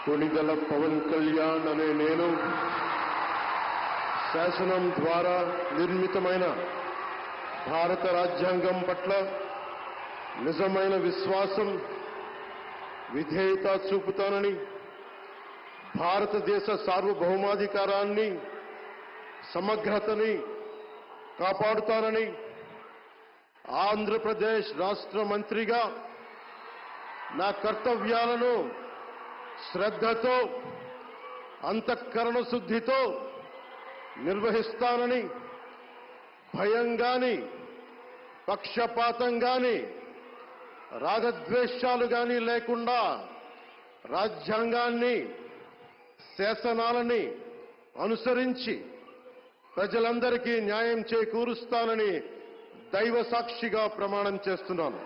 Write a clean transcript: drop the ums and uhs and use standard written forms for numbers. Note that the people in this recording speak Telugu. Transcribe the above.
కొణిదెల పవన్ కళ్యాణ్ అనే నేను శాసనం ద్వారా నిర్మితమైన భారత రాజ్యాంగం పట్ల నిజమైన విశ్వాసం, విధేయత చూపుతానని, భారతదేశ సార్వభౌమాధికారాన్ని, సమగ్రతని కాపాడుతానని, ఆంధ్రప్రదేశ్ రాష్ట్ర మంత్రిగా నా కర్తవ్యాలను శ్రద్ధతో, అంతఃకరణ శుద్ధితో నిర్వహిస్తానని, భయం గాని, పక్షపాతం గాని, రాగద్వేషాలు గాని లేకుండా రాజ్యాంగాన్ని, శాసనాలని అనుసరించి ప్రజలందరికీ న్యాయం చేకూరుస్తానని దైవ సాక్షిగా ప్రమాణం చేస్తున్నాను.